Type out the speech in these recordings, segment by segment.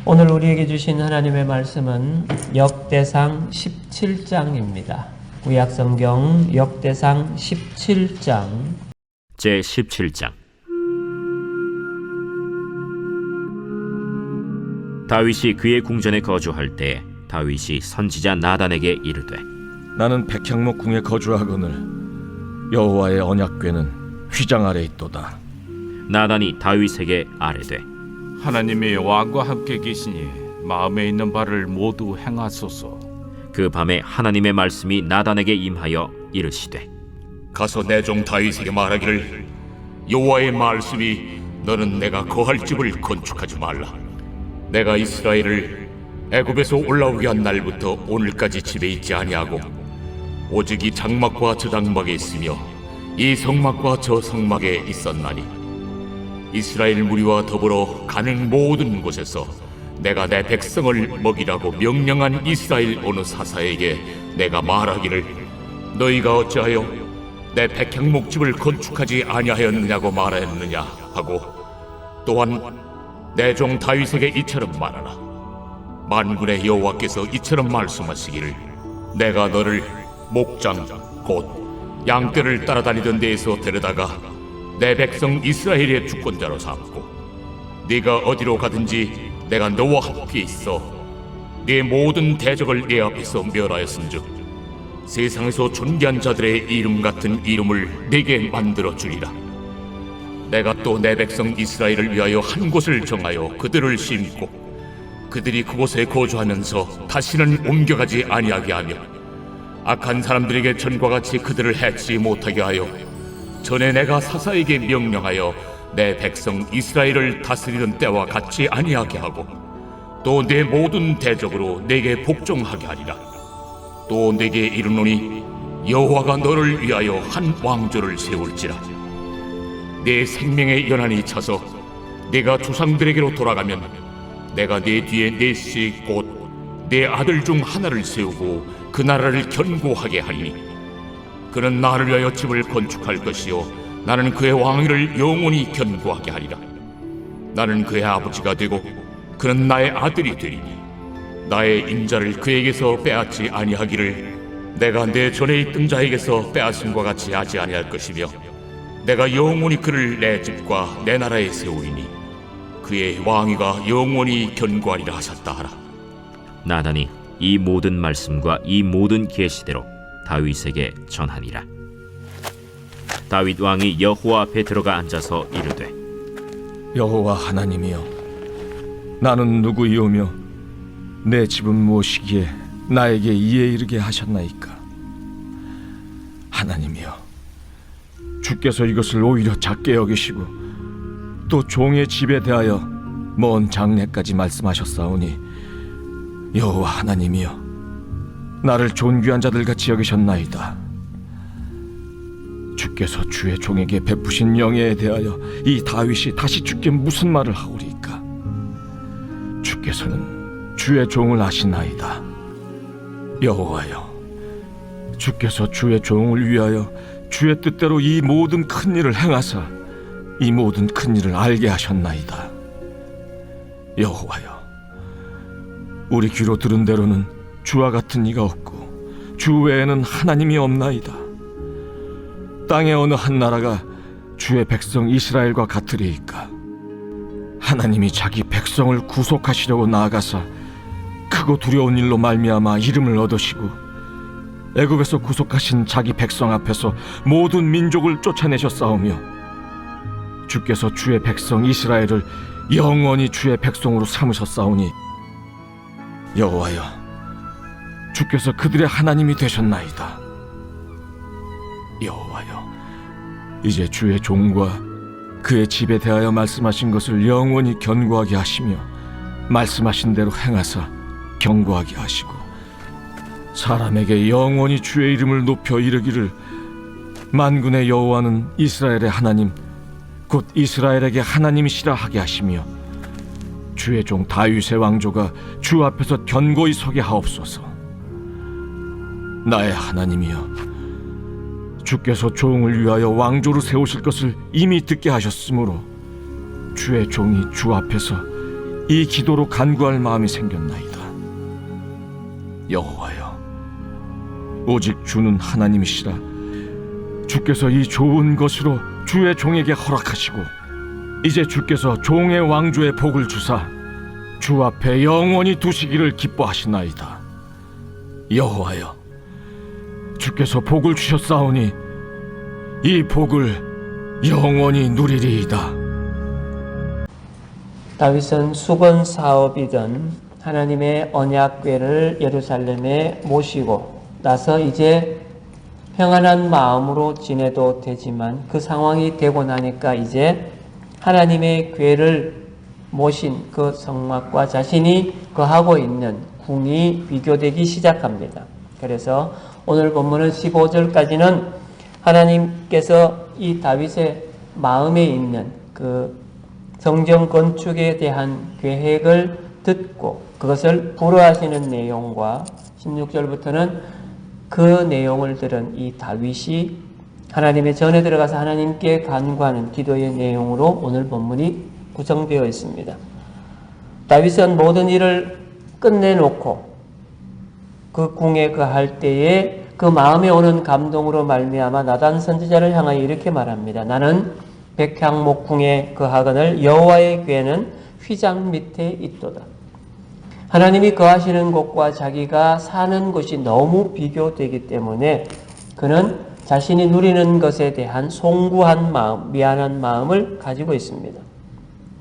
오늘 우리에게 주신 하나님의 말씀은 역대상 17장입니다. 구약성경 역대상 17장 제17장. 다윗이 그의 궁전에 거주할 때 다윗이 선지자 나단에게 이르되, 나는 백향목 궁에 거주하거늘 여호와의 언약궤는 휘장 아래 있도다. 나단이 다윗에게 아뢰되, 하나님이 왕과 함께 계시니 마음에 있는 바를 모두 행하소서. 그 밤에 하나님의 말씀이 나단에게 임하여 이르시되, 가서 내 종 다윗에게 말하기를, 여호와의 말씀이 너는 내가 거할 집을 건축하지 말라. 내가 이스라엘을 애굽에서 올라오게 한 날부터 오늘까지 집에 있지 아니하고 오직 이 장막과 저 장막에 있으며 이 성막과 저 성막에 있었나니, 이스라엘 무리와 더불어 가는 모든 곳에서 내가 내 백성을 먹이라고 명령한 이스라엘 어느 사사에게 내가 말하기를, 너희가 어찌하여 내 백향목집을 건축하지 아니하였느냐고 말하였느냐 하고, 또한 내 종 다윗에게 이처럼 말하라. 만군의 여호와께서 이처럼 말씀하시기를, 내가 너를 목장 곧 양떼를 따라다니던 데에서 데려다가 내 백성 이스라엘의 주권자로 삼고, 네가 어디로 가든지 내가 너와 함께 있어 네 모든 대적을 내 앞에서 멸하였은즉 세상에서 존귀한 자들의 이름 같은 이름을 네게 만들어 주리라. 내가 또 내 백성 이스라엘을 위하여 한 곳을 정하여 그들을 심고 그들이 그곳에 거주하면서 다시는 옮겨가지 아니하게 하며 악한 사람들에게 전과 같이 그들을 해치지 못하게 하여 전에 내가 사사에게 명령하여 내 백성 이스라엘을 다스리던 때와 같이 아니하게 하고, 또 내 모든 대적으로 내게 복종하게 하리라. 또 내게 이르노니, 여호와가 너를 위하여 한 왕조를 세울지라. 내 생명의 연한이 차서 내가 조상들에게로 돌아가면 내가 내 뒤에 넷씩 곧 내 아들 중 하나를 세우고 그 나라를 견고하게 하리니, 그는 나를 위하여 집을 건축할 것이요 나는 그의 왕위를 영원히 견고하게 하리라. 나는 그의 아버지가 되고 그는 나의 아들이 되리니, 나의 인자를 그에게서 빼앗지 아니하기를 내가 내 전에 있던 자에게서 빼앗음과 같이 하지 아니할 것이며, 내가 영원히 그를 내 집과 내 나라에 세우리니 그의 왕위가 영원히 견고하리라 하셨다 하라. 나단이 이 모든 말씀과 이 모든 계시대로 다윗에게 전하니라. 다윗 왕이 여호와 앞에 들어가 앉아서 이르되, 여호와 하나님이여, 나는 누구이오며 내 집은 무엇이기에 나에게 이에 이르게 하셨나이까? 하나님이여, 주께서 이것을 오히려 작게 여기시고 또 종의 집에 대하여 먼 장래까지 말씀하셨사오니, 여호와 하나님이여, 나를 존귀한 자들같이 여기셨나이다. 주께서 주의 종에게 베푸신 영예에 대하여 이 다윗이 다시 주께 무슨 말을 하오리까? 주께서는 주의 종을 아시나이다. 여호와여, 주께서 주의 종을 위하여 주의 뜻대로 이 모든 큰 일을 행하사 이 모든 큰 일을 알게 하셨나이다. 여호와여, 우리 귀로 들은 대로는 주와 같은 이가 없고 주 외에는 하나님이 없나이다. 땅의 어느 한 나라가 주의 백성 이스라엘과 같으리이까? 하나님이 자기 백성을 구속하시려고 나아가사 크고 두려운 일로 말미암아 이름을 얻으시고 애굽에서 구속하신 자기 백성 앞에서 모든 민족을 쫓아내셨사오며, 주께서 주의 백성 이스라엘을 영원히 주의 백성으로 삼으셨사오니, 여호와여, 주께서 그들의 하나님이 되셨나이다. 여호와여, 이제 주의 종과 그의 집에 대하여 말씀하신 것을 영원히 견고하게 하시며 말씀하신 대로 행하사 견고하게 하시고, 사람에게 영원히 주의 이름을 높여 이르기를, 만군의 여호와는 이스라엘의 하나님 곧 이스라엘에게 하나님이시라 하게 하시며, 주의 종 다윗의 왕조가 주 앞에서 견고히 서게 하옵소서. 나의 하나님이여, 주께서 종을 위하여 왕조를 세우실 것을 이미 듣게 하셨으므로 주의 종이 주 앞에서 이 기도로 간구할 마음이 생겼나이다. 여호와여, 오직 주는 하나님이시라. 주께서 이 좋은 것으로 주의 종에게 허락하시고 이제 주께서 종의 왕조의 복을 주사 주 앞에 영원히 두시기를 기뻐하시나이다. 여호와여, 주께서 복을 주셨사오니 이 복을 영원히 누리리이다. 다윗은 수건 사업이던 하나님의 언약궤를 예루살렘에 모시고 나서 이제 평안한 마음으로 지내도 되지만 그 상황이 되고 나니까 이제 하나님의 궤를 모신 그 성막과 자신이 거하고 있는 궁이 비교되기 시작합니다. 그래서 오늘 본문은 15절까지는 하나님께서 이 다윗의 마음에 있는 그 성전 건축에 대한 계획을 듣고 그것을 불허하시는 내용과 16절부터는 그 내용을 들은 이 다윗이 하나님의 전에 들어가서 하나님께 간구하는 기도의 내용으로 오늘 본문이 구성되어 있습니다. 다윗은 모든 일을 끝내놓고 그 궁에 거할 때에 그 마음에 오는 감동으로 말미암아 나단 선지자를 향하여 이렇게 말합니다. 나는 백향목궁에 거하거늘 여호와의 궤는 휘장 밑에 있도다. 하나님이 거하시는 곳과 자기가 사는 곳이 너무 비교되기 때문에 그는 자신이 누리는 것에 대한 송구한 마음, 미안한 마음을 가지고 있습니다.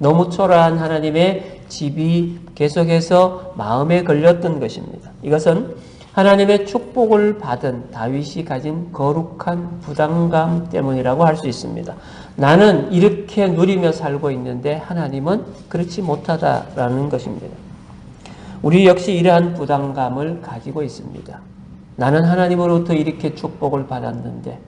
너무 초라한 하나님의 집이 계속해서 마음에 걸렸던 것입니다. 이것은 하나님의 축복을 받은 다윗이 가진 거룩한 부담감 때문이라고 할 수 있습니다. 나는 이렇게 누리며 살고 있는데 하나님은 그렇지 못하다라는 것입니다. 우리 역시 이러한 부담감을 가지고 있습니다. 나는 하나님으로부터 이렇게 축복을 받았는데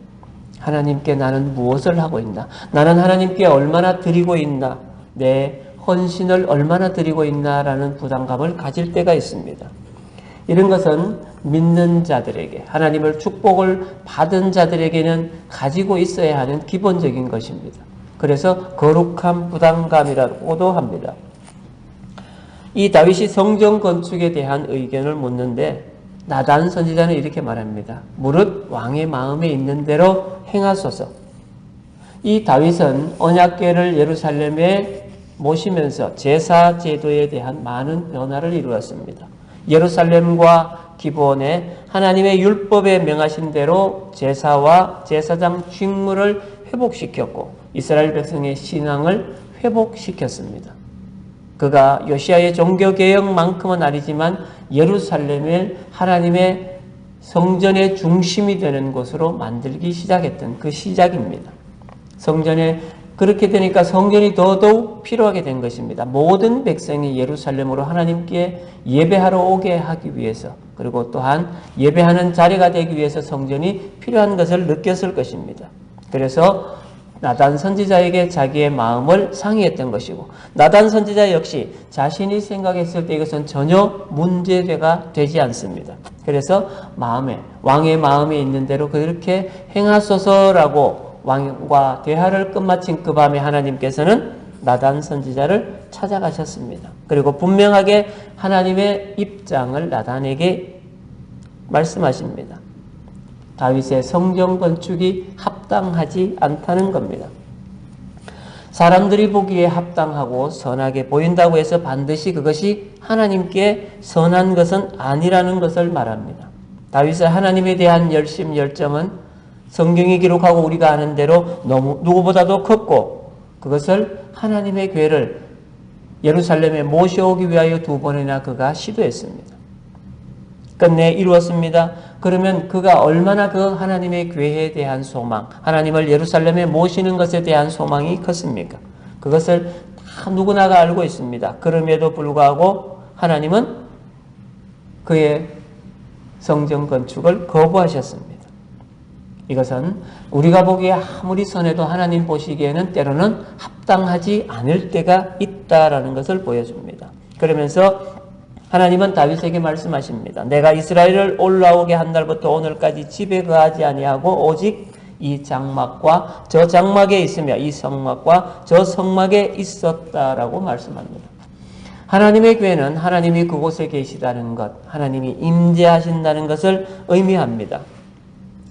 하나님께 나는 무엇을 하고 있나? 나는 하나님께 얼마나 드리고 있나? 내 헌신을 얼마나 드리고 있나라는 부담감을 가질 때가 있습니다. 이런 것은 믿는 자들에게, 하나님을 축복을 받은 자들에게는 가지고 있어야 하는 기본적인 것입니다. 그래서 거룩한 부담감이라고도 합니다. 이 다윗이 성전 건축에 대한 의견을 묻는데 나단 선지자는 이렇게 말합니다. 무릇 왕의 마음에 있는 대로 행하소서. 이 다윗은 언약궤를 예루살렘에 모시면서 제사 제도에 대한 많은 변화를 이루었습니다. 예루살렘과 기브온에 하나님의 율법에 명하신 대로 제사와 제사장 직무를 회복시켰고 이스라엘 백성의 신앙을 회복시켰습니다. 그가 요시아의 종교개혁만큼은 아니지만 예루살렘을 하나님의 성전의 중심이 되는 곳으로 만들기 시작했던 그 시작입니다. 성전에 그렇게 되니까 성전이 더더욱 필요하게 된 것입니다. 모든 백성이 예루살렘으로 하나님께 예배하러 오게 하기 위해서 그리고 또한 예배하는 자리가 되기 위해서 성전이 필요한 것을 느꼈을 것입니다. 그래서 나단 선지자에게 자기의 마음을 상의했던 것이고 나단 선지자 역시 자신이 생각했을 때 이것은 전혀 문제가 되지 않습니다. 그래서 왕의 마음에 있는 대로 그렇게 행하소서라고 왕과 대화를 끝마친 그 밤에 하나님께서는 나단 선지자를 찾아가셨습니다. 그리고 분명하게 하나님의 입장을 나단에게 말씀하십니다. 다윗의 성전 건축이 합당하지 않다는 겁니다. 사람들이 보기에 합당하고 선하게 보인다고 해서 반드시 그것이 하나님께 선한 것은 아니라는 것을 말합니다. 다윗의 하나님에 대한 열심, 열정은 성경이 기록하고 우리가 아는 대로 너무 누구보다도 컸고 그것을 하나님의 궤를 예루살렘에 모셔오기 위하여 2번이나 그가 시도했습니다. 끝내 이루었습니다. 그러면 그가 얼마나 그 하나님의 궤에 대한 소망, 하나님을 예루살렘에 모시는 것에 대한 소망이 컸습니까? 그것을 다 누구나가 알고 있습니다. 그럼에도 불구하고 하나님은 그의 성전 건축을 거부하셨습니다. 이것은 우리가 보기에 아무리 선해도 하나님 보시기에는 때로는 합당하지 않을 때가 있다라는 것을 보여줍니다. 그러면서 하나님은 다윗에게 말씀하십니다. 내가 이스라엘을 올라오게 한 날부터 오늘까지 집에 거하지 아니하고 오직 이 장막과 저 장막에 있으며 이 성막과 저 성막에 있었다라고 말씀합니다. 하나님의 교회는 하나님이 그곳에 계시다는 것, 하나님이 임재하신다는 것을 의미합니다.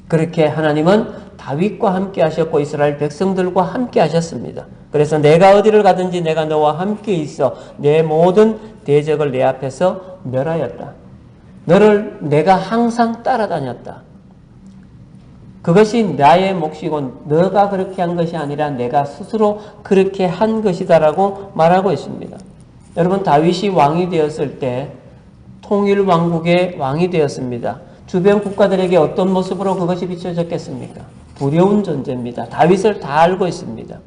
그렇게 하나님은 다윗과 함께 하셨고 이스라엘 백성들과 함께 하셨습니다. 그래서 내가 어디를 가든지 내가 너와 함께 있어 내 모든 대적을 내 앞에서 멸하였다. 너를 내가 항상 따라다녔다. 그것이 나의 몫이고 너가 그렇게 한 것이 아니라 내가 스스로 그렇게 한 것이다라고 말하고 있습니다. 여러분, 다윗이 왕이 되었을 때 통일 왕국의 왕이 되었습니다. 주변 국가들에게 어떤 모습으로 그것이 비춰졌겠습니까? 두려운 존재입니다. 다윗을 다 알고 있습니다.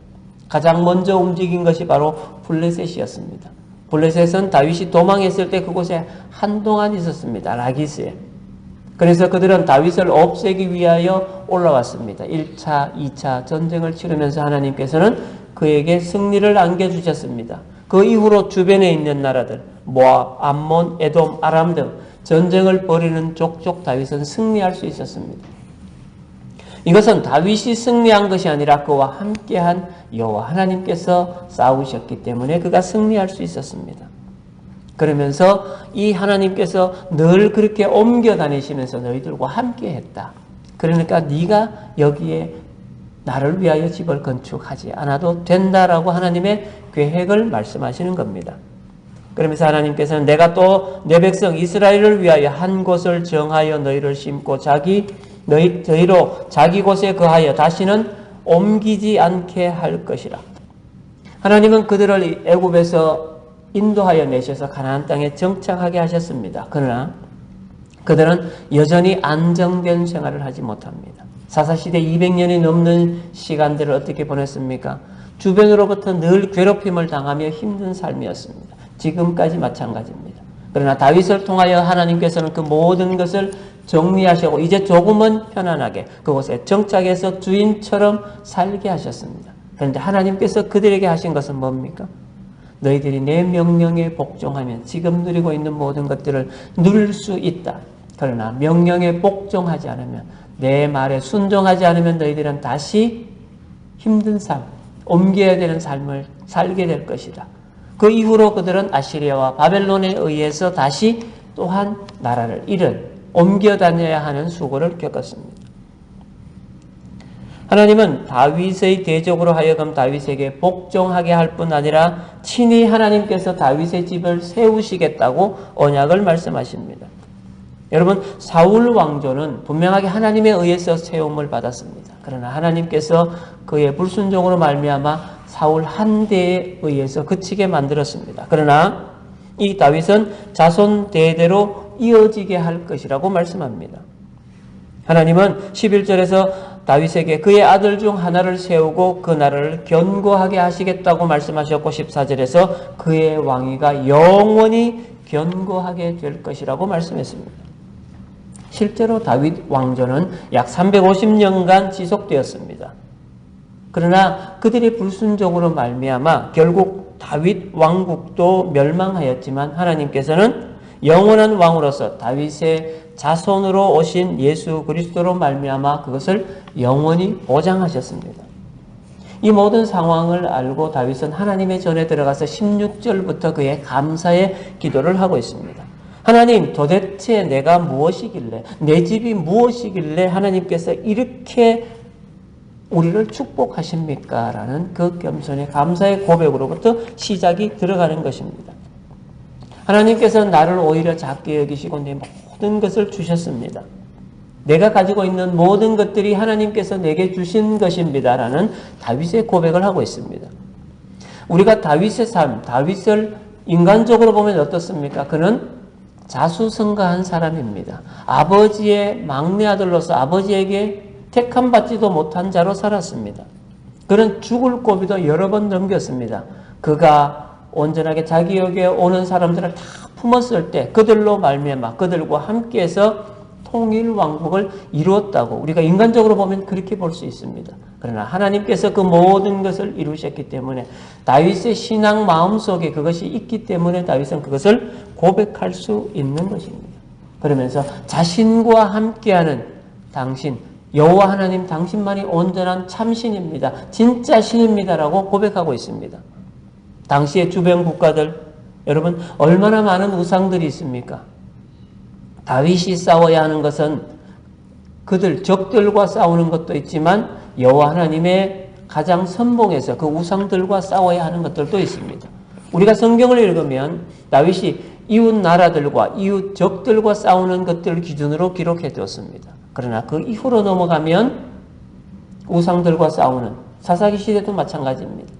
가장 먼저 움직인 것이 바로 블레셋이었습니다. 블레셋은 다윗이 도망했을 때 그곳에 한동안 있었습니다. 라기스에. 그래서 그들은 다윗을 없애기 위하여 올라왔습니다. 1차, 2차 전쟁을 치르면서 하나님께서는 그에게 승리를 안겨주셨습니다. 그 이후로 주변에 있는 나라들, 모압, 암몬, 에돔, 아람 등 전쟁을 벌이는 족족 다윗은 승리할 수 있었습니다. 이것은 다윗이 승리한 것이 아니라 그와 함께한 여호와 하나님께서 싸우셨기 때문에 그가 승리할 수 있었습니다. 그러면서 이 하나님께서 늘 그렇게 옮겨 다니시면서 너희들과 함께 했다. 그러니까 네가 여기에 나를 위하여 집을 건축하지 않아도 된다라고 하나님의 계획을 말씀하시는 겁니다. 그러면서 하나님께서는 내가 또 내 백성 이스라엘을 위하여 한 곳을 정하여 너희를 심고 너희로 자기 곳에 거하여 다시는 옮기지 않게 할 것이라. 하나님은 그들을 애굽에서 인도하여 내셔서 가나안 땅에 정착하게 하셨습니다. 그러나 그들은 여전히 안정된 생활을 하지 못합니다. 사사시대 200년이 넘는 시간들을 어떻게 보냈습니까? 주변으로부터 늘 괴롭힘을 당하며 힘든 삶이었습니다. 지금까지 마찬가지입니다. 그러나 다윗을 통하여 하나님께서는 그 모든 것을 정리하시고 이제 조금은 편안하게 그곳에 정착해서 주인처럼 살게 하셨습니다. 그런데 하나님께서 그들에게 하신 것은 뭡니까? 너희들이 내 명령에 복종하면 지금 누리고 있는 모든 것들을 누릴 수 있다. 그러나 명령에 복종하지 않으면, 내 말에 순종하지 않으면 너희들은 다시 힘든 삶, 옮겨야 되는 삶을 살게 될 것이다. 그 이후로 그들은 아시리아와 바벨론에 의해서 다시 또한 나라를 옮겨 다녀야 하는 수고를 겪었습니다. 하나님은 다윗의 대적으로 하여금 다윗에게 복종하게 할 뿐 아니라 친히 하나님께서 다윗의 집을 세우시겠다고 언약을 말씀하십니다. 여러분, 사울 왕조는 분명하게 하나님에 의해서 세움을 받았습니다. 그러나 하나님께서 그의 불순종으로 말미암아 사울 한 대에 의해서 그치게 만들었습니다. 그러나 이 다윗은 자손 대대로 이어지게 할 것이라고 말씀합니다. 하나님은 11절에서 다윗에게 그의 아들 중 하나를 세우고 그 나라를 견고하게 하시겠다고 말씀하셨고 14절에서 그의 왕위가 영원히 견고하게 될 것이라고 말씀했습니다. 실제로 다윗 왕조는 약 350년간 지속되었습니다. 그러나 그들의 불순종으로 말미암아 결국 다윗 왕국도 멸망하였지만 하나님께서는 영원한 왕으로서 다윗의 자손으로 오신 예수 그리스도로 말미암아 그것을 영원히 보장하셨습니다. 이 모든 상황을 알고 다윗은 하나님의 전에 들어가서 16절부터 그의 감사의 기도를 하고 있습니다. 하나님, 도대체 내가 무엇이길래, 내 집이 무엇이길래 하나님께서 이렇게 우리를 축복하십니까? 라는 그 겸손의 감사의 고백으로부터 시작이 들어가는 것입니다. 하나님께서는 나를 오히려 작게 여기시고 내 모든 것을 주셨습니다. 내가 가지고 있는 모든 것들이 하나님께서 내게 주신 것입니다. 라는 다윗의 고백을 하고 있습니다. 우리가 다윗의 삶, 다윗을 인간적으로 보면 어떻습니까? 그는 자수성가한 사람입니다. 아버지의 막내 아들로서 아버지에게 택함받지도 못한 자로 살았습니다. 그는 죽을 고비도 여러 번 넘겼습니다. 그가 온전하게 자기에게 오는 사람들을 다 품었을 때 그들로 말미암아 그들과 함께해서 통일 왕국을 이루었다고 우리가 인간적으로 보면 그렇게 볼 수 있습니다. 그러나 하나님께서 그 모든 것을 이루셨기 때문에 다윗의 신앙 마음속에 그것이 있기 때문에 다윗은 그것을 고백할 수 있는 것입니다. 그러면서 자신과 함께하는 당신, 여호와 하나님 당신만이 온전한 참신입니다. 진짜 신입니다라고 고백하고 있습니다. 당시의 주변 국가들, 여러분, 얼마나 많은 우상들이 있습니까? 다윗이 싸워야 하는 것은 그들 적들과 싸우는 것도 있지만 여호와 하나님의 가장 선봉에서 그 우상들과 싸워야 하는 것들도 있습니다. 우리가 성경을 읽으면 다윗이 이웃 나라들과 이웃 적들과 싸우는 것들을 기준으로 기록해 두었습니다. 그러나 그 이후로 넘어가면 우상들과 싸우는 사사기 시대도 마찬가지입니다.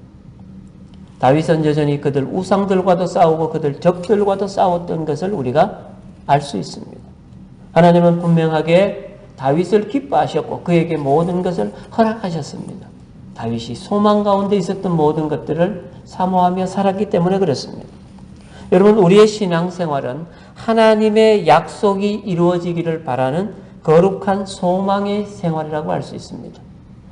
다윗은 여전히 그들 우상들과도 싸우고 그들 적들과도 싸웠던 것을 우리가 알 수 있습니다. 하나님은 분명하게 다윗을 기뻐하셨고 그에게 모든 것을 허락하셨습니다. 다윗이 소망 가운데 있었던 모든 것들을 사모하며 살았기 때문에 그렇습니다. 여러분, 우리의 신앙생활은 하나님의 약속이 이루어지기를 바라는 거룩한 소망의 생활이라고 할 수 있습니다.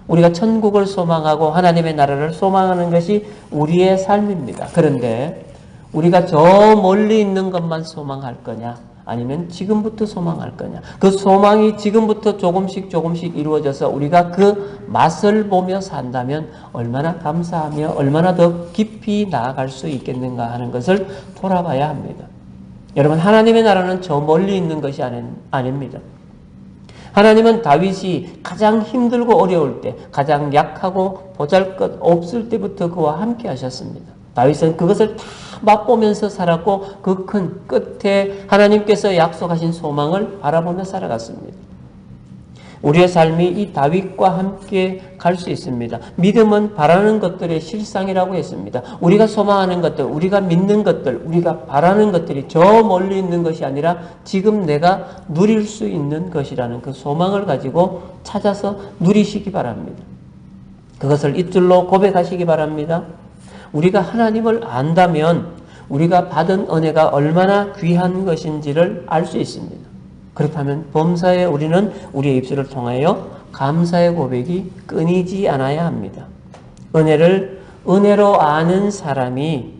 우리가 천국을 소망하고 하나님의 나라를 소망하는 것이 우리의 삶입니다. 그런데 우리가 저 멀리 있는 것만 소망할 거냐? 아니면 지금부터 소망할 거냐? 그 소망이 지금부터 조금씩 이루어져서 우리가 그 맛을 보며 산다면 얼마나 감사하며 얼마나 더 깊이 나아갈 수 있겠는가 하는 것을 돌아봐야 합니다. 여러분, 하나님의 나라는 저 멀리 있는 것이 아닙니다. 하나님은 다윗이 가장 힘들고 어려울 때, 가장 약하고 보잘것 없을 때부터 그와 함께 하셨습니다. 다윗은 그것을 다 맛보면서 살았고 그 큰 끝에 하나님께서 약속하신 소망을 바라보며 살아갔습니다. 우리의 삶이 이 다윗과 함께 갈 수 있습니다. 믿음은 바라는 것들의 실상이라고 했습니다. 우리가 소망하는 것들, 우리가 믿는 것들, 우리가 바라는 것들이 저 멀리 있는 것이 아니라 지금 내가 누릴 수 있는 것이라는 그 소망을 가지고 찾아서 누리시기 바랍니다. 그것을 입술로 고백하시기 바랍니다. 우리가 하나님을 안다면 우리가 받은 은혜가 얼마나 귀한 것인지를 알 수 있습니다. 그렇다면 범사에 우리는 우리의 입술을 통하여 감사의 고백이 끊이지 않아야 합니다. 은혜를 은혜로 아는 사람이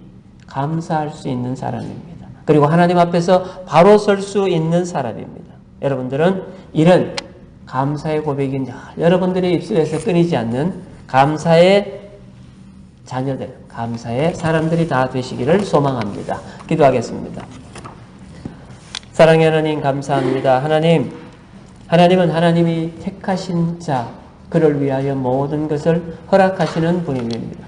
감사할 수 있는 사람입니다. 그리고 하나님 앞에서 바로 설 수 있는 사람입니다. 여러분들은 이런 감사의 고백이 여러분들의 입술에서 끊이지 않는 감사의 자녀들, 감사의 사람들이 다 되시기를 소망합니다. 기도하겠습니다. 사랑의 하나님, 감사합니다. 하나님은 하나님이 택하신 자, 그를 위하여 모든 것을 허락하시는 분입니다.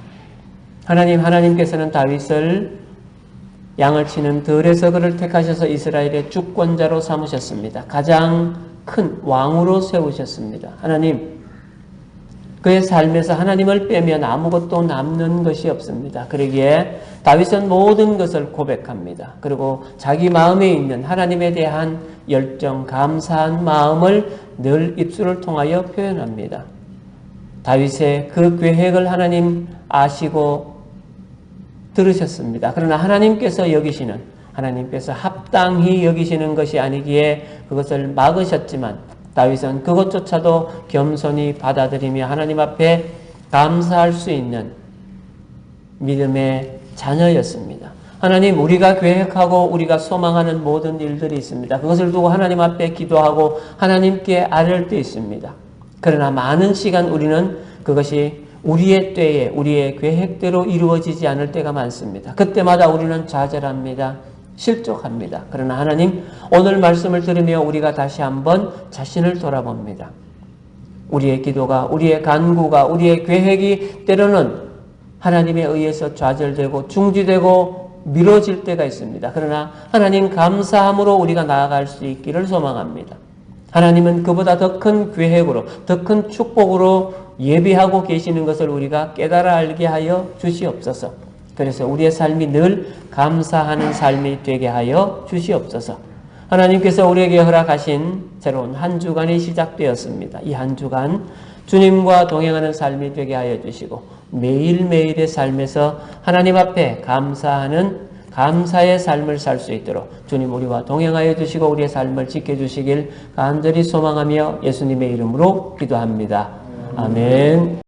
하나님께서는 다윗을 양을 치는 들에서 그를 택하셔서 이스라엘의 주권자로 삼으셨습니다. 가장 큰 왕으로 세우셨습니다. 하나님, 그의 삶에서 하나님을 빼면 아무것도 남는 것이 없습니다. 그러기에 다윗은 모든 것을 고백합니다. 그리고 자기 마음에 있는 하나님에 대한 열정, 감사한 마음을 늘 입술을 통하여 표현합니다. 다윗의 그 계획을 하나님 아시고 들으셨습니다. 그러나 하나님께서 합당히 여기시는 것이 아니기에 그것을 막으셨지만 다윗은 그것조차도 겸손히 받아들이며 하나님 앞에 감사할 수 있는 믿음의 자녀였습니다. 하나님, 우리가 계획하고 우리가 소망하는 모든 일들이 있습니다. 그것을 두고 하나님 앞에 기도하고 하나님께 아뢰을 때 있습니다. 그러나 많은 시간 우리는 그것이 우리의 때에 우리의 계획대로 이루어지지 않을 때가 많습니다. 그때마다 우리는 좌절합니다. 실족합니다. 그러나 하나님, 오늘 말씀을 들으며 우리가 다시 한번 자신을 돌아봅니다. 우리의 기도가, 우리의 간구가, 우리의 계획이 때로는 하나님에 의해서 좌절되고 중지되고 미뤄질 때가 있습니다. 그러나 하나님 감사함으로 우리가 나아갈 수 있기를 소망합니다. 하나님은 그보다 더 큰 계획으로, 더 큰 축복으로 예비하고 계시는 것을 우리가 깨달아 알게 하여 주시옵소서. 그래서 우리의 삶이 늘 감사하는 삶이 되게 하여 주시옵소서. 하나님께서 우리에게 허락하신 새로운 한 주간이 시작되었습니다. 이 한 주간 주님과 동행하는 삶이 되게 하여 주시고 매일매일의 삶에서 하나님 앞에 감사하는 감사의 삶을 살 수 있도록 주님 우리와 동행하여 주시고 우리의 삶을 지켜주시길 간절히 소망하며 예수님의 이름으로 기도합니다. 아멘.